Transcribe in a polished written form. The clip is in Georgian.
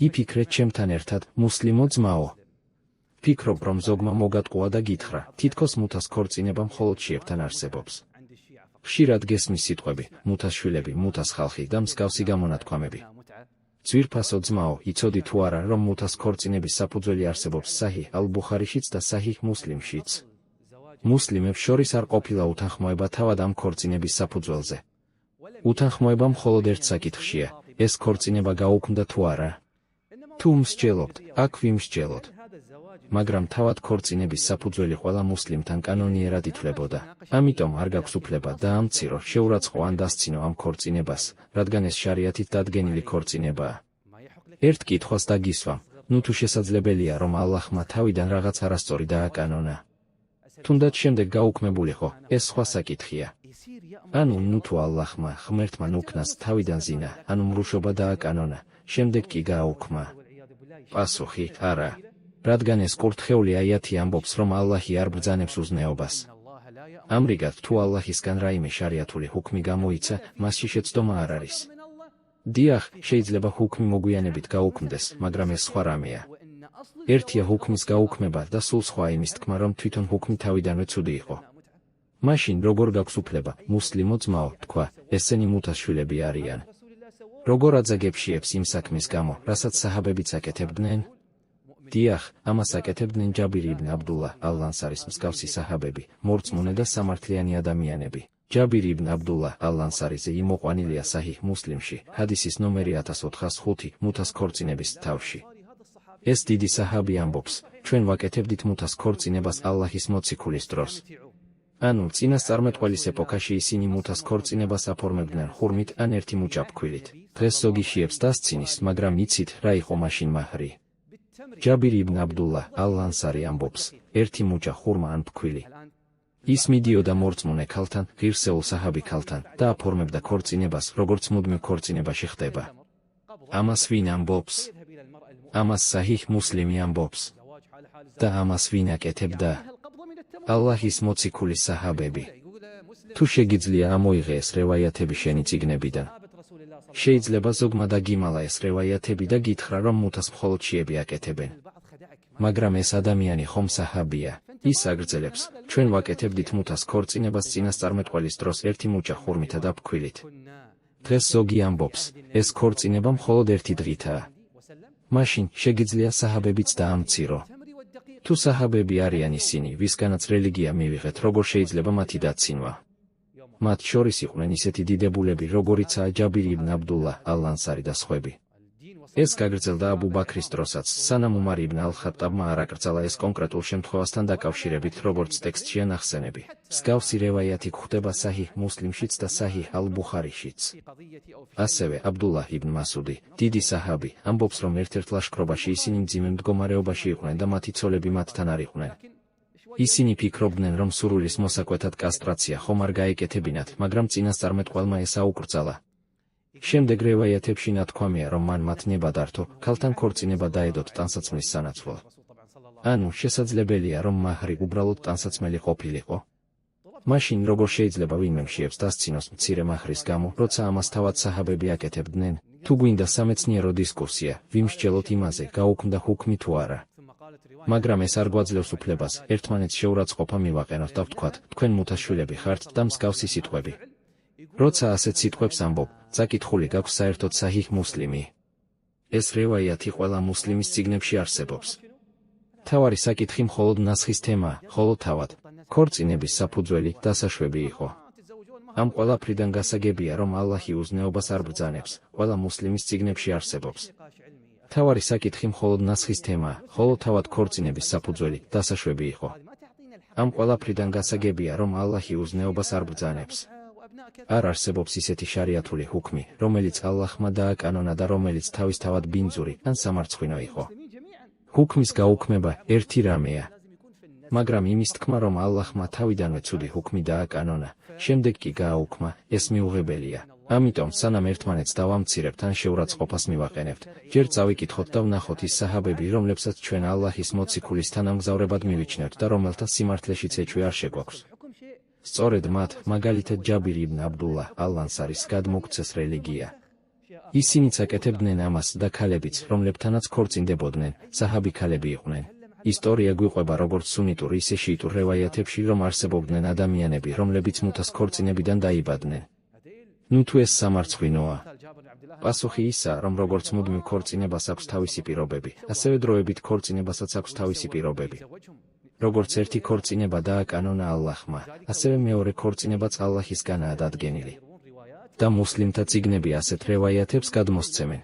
იფიქრეთ ჩემთან ერთად, მუსლიმო ძმაო. ფიქრობ, რომ ზოგმა მოგატყუა და გითხრა, თითქოს მუთას ქორწინება მხოლოდ შიებთან არსებობს. ხშირად გესმის სიტყვები, მუთას შვილები, მუთას ხალხი და მსგავსი გამონათქვამები. ძვირფასო ძმაო, იცოდი თუ არა, რომ მუთას ქორწინების საფუძველი არსებობს საჰიჰ ალ-ბუხარიშიც და საჰიჰ მუსლიმშიც. მუსლიმებს შორის არ ყოფილა უთანხმოება თავად ამ ქორწინების საფუძველზე. უთანხმოება მხოლოდ ერთ საკითხშია, ეს ქორწინება გაუქმდა თუ არა. თუ მსჯელობთ, აქ ვიმსჯელოთ. მაგრამ თავად ქორწინების საფუძველი ყველა მუსლიმთან კანონიერად ითვლებოდა. ამიტომ არ გაქვს უფლება დაამცირო, შეურაცხყო ან დასცინო ამ ქორწინებას, რადგან ეს შარიათით დადგენილი ქორწინებაა. ერთ კითხვას დაგისვამ, ნუ თუ შესაძლებელია, რომ ალლაჰმა თავიდან რაღაც არასწორი დააკანონა. თუნდაც შემდეგ გაუქმებულიყო, ეს სხვა საკითხია. ანუ ნუ თუ ალლაჰმა, ღმერთმა ნუქნას თავიდან ზინა, ანუ მრუშობა დააკანონა, შემდეგ კი გააუქმა. პასუხი, არა. რადგან ეს კურთხეული აიათი ამბობს, რომ ალლაჰი არ ბრძანებს უზნეობას. ამრიგად, თუ ალლაჰისგან რაიმე შარიათული ჰუქმი გამოიცა, მასში შეცდომა არ არის. დიახ, შეიძლება ჰუქმი მოგვიანებით გაუქმდეს, მაგრამ ეს სხვა რამეა. ერთია ჰუქმის გაუქმება და სულ სხვა იმის თქმა, რომ თვითონ ჰუქმი თავიდანვე ცუდი იყო. მაშინ როგორ გაქვს უფლება, მუსლიმო ძმაო, თქვა, ესენი მუთას შვილები არიან. როგორ აძაგებშიებს იმ საქმის გამო, რასაც საჰაბებიც აკეთებდნენ? დიახ, ამას აკეთებდნენ ჯაბირ იბნ აბდულლა ალ-ანსარის მსგავსი საჰაბები, მორწმუნე და სამართლიანი ადამიანები. ჯაბირ იბნ აბდულლა ალ-ანსარიზე იმოყვანილია საჰიჰ მუსლიმში, ჰადისის ნომერი 1405, მუთას ქორწინების თავში. ეს დიდი საჰაბი ამბობს, ჩვენ ვაკეთებდით მუთას ქორწინებას ალლაჰის მოციქულის დროს. ანუ წინასწარმეტყველის ეპოქაში ისინი მუთას ქორწინებას აფორმებდნენ ხურმით ან ერთი მუჭა ფქვილით. დღეს ზოგი შიებს დასცინის, მაგრამ იცით, რა იყო მაშინ მაჰრი. ჯაბირ იბნ აბდულლა ალ-ანსარი ამბობს, ერთი მუჭა ხურმა ან ფქვილი. ის მიდიოდა მორწმუნე ქალთან, ღირსეულ საჰაბი ქალთან და აფორმებდა ქორწინებას, როგორც მუდმივ ქორწინებაში ხდება. ამას ვინ ამბობს? ამას საჰიჰ მუსლიმი ამბობს. და ამას ვინ აკეთებდა? ალლაჰის მოციქულის საჰაბები. თუ შეგიძლია ამოიღე ეს რევაიათები შენი წიგნებიდან. შეიძლება ზოგმა დაგიმალა ეს რევაიათები და გითხრა, რომ მუთას მხოლოდ შიები აკეთებენ. მაგრამ ეს ადამიანი ხომ საჰაბია. ის აგრძელებს, ჩვენ ვაკეთებდით მუთას ქორწინებას წინასწარმეტყველის დროს ერთი მუჭა ხურმითა და ფქვილით. დღეს ზოგი ამბობს, ეს ქორწინება მხოლოდ ერთი დღითაა. მაშინ შეგიძლია საჰაბებიც დაამცირო. თუ საჰაბები არიან ისინი, ვისგანაც რელიგია მივიღეთ, როგორ შეიძლება მათი დაცინვა? მათ შორის იყვნენ ისეთი დიდებულები, როგორიცაა ჯაბირ იბნ აბდულლა ალ-ანსარი და სხვები. ეს გაგრძელდა აბუ ბაქრის დროსაც, სანამ უმარ იბნ ალ-ხატტაბმა არ აკრძალა ეს კონკრეტულ შემთხვევასთან დაკავშირებით, როგორც ტექსტშია ნახსენები. მსგავსი რევაიათი გვხვდება საჰიჰ მუსლიმშიც და საჰიჰ ალ-ბუხარიშიც. ასევე აბდულლაჰ იბნ მასუდი, დიდი საჰაბი, ამბობს, რომ ერთ-ერთ ლაშქრობაში ისინი მძიმე მდგომარეობაში იყვნენ და მათი ცოლები მათთან არ იყვნენ. ისინი ფიქრობდნენ, რომ სურვილის მოსაკვეთად კასტრაცია ხომ არ გაეკეთებინათ, მაგრამ წინასწარმეტყველმა ეს აუკრძალა. შემდეგ რევაიათებში ნათქვამია, რომ მან მათ ნება დართო, ქალთან ქორწინება დაედოთ ტანსაცმლის სანაცვლოდ. ანუ შესაძლებელია, რომ მაჰრი უბრალოდ ტანსაცმელი ყოფილიყო. მაშინ როგორ შეიძლება ვინმე მშიებს დასცინოს მცირე მაჰრის გამო, როცა ამას თავად საჰაბები აკეთებდნენ? თუ გვინდა სამეცნიერო დისკუსია, ვიმსჯელოთ იმაზე, გაუქმდა ჰუქმი თუ არა. მაგრამ ეს არ გვაძლევს უფლებას, ერთმანეთს შეურაცხყოფა მივაყენოთ და ვთქვათ, თქვენ მუთას შვილები ხართ და მსგავსი სიტყვები. როცა ასეთ სიტყვებს ამბობ, წაკითხული გაქვს საერთოდ საჰიჰ მუსლიმი. ეს რევაიათი ყველა მუსლიმის წიგნებში არსებობს. თავარი საკითხი მხოლოდ ნასხის თემაა, ხოლო თავად ქორწინების საფუძველი დასაშვები იყო. ამ ყველაფრიდან გასაგებია, რომ ალლაჰი უზნეობას არ ბრძანებს, ყველა მუსლიმის წიგნებში არსებობს. თავარი საკითხი მხოლოდ ნასხის თემაა, ხოლო თავად ქორწინების საფუძველი დასაშვები იყო. ამ ყველაფრიდან გასაგებია, რომ ალლაჰი უზნეობას არ ბრძანებს. არ არსებობს ისეთი შარიათული ჰუქმი, რომელიც ალლაჰმა დააკანონა და რომელიც თავისთავად ბინძური ან სამარცხვინო იყო. ჰუქმის გაუქმება ერთი რამეა. მაგრამ იმის თქმა, რომ ალლაჰმა თავიდანვე ცუდი ჰუქმი დააკანონა, შემდეგ კი გააუქმა, ეს მიუღებელია. ამიტომ სანამ ერთმანეთს დავამცირებთ ან შეურაცხყოფას მივაყენებთ, ჯერ წავიკითხოთ და ვნახოთ ის საჰაბები, რომლებსაც ჩვენ ალლაჰის მოციქულის თანამგზავრებად მივიჩნევთ და რომელთა სიმართლეშიც ეჭვი არ შეგვაქვს. სწორედ მათ, მაგალითად ჯაბირ იბნ აბდულლა ალ-ანსარის გადმოგვცეს რელიგია. ისინიც აკეთებდნენ ამას და ქალებიც, რომლებთანაც ქორწინდებოდნენ, საჰაბი ქალები იყვნენ. ისტორია გვიყვება როგორც სუნიტურ, ისე შიიტურ რევაიათებში, რომ არსებობდნენ ადამიანები, რომლებიც მუთას ქორწინებიდან დაიბადნენ. ნუ თუ ეს სამარცხვინოა? პასუხი ისაა, რომ როგორც მუდმივ ქორწინებას აქვს თავისი პირობები, ასევე დროებით ქორწინებასაც აქვს თავისი პირობები. როგორც ერთი ქორწინება დააკანონა ალლაჰმა, ასევე მეორე ქორწინებაც ალლაჰისგანაა დადგენილი. და მუსლიმთა წიგნები ასეთ რევაიათებს გადმოსცემენ.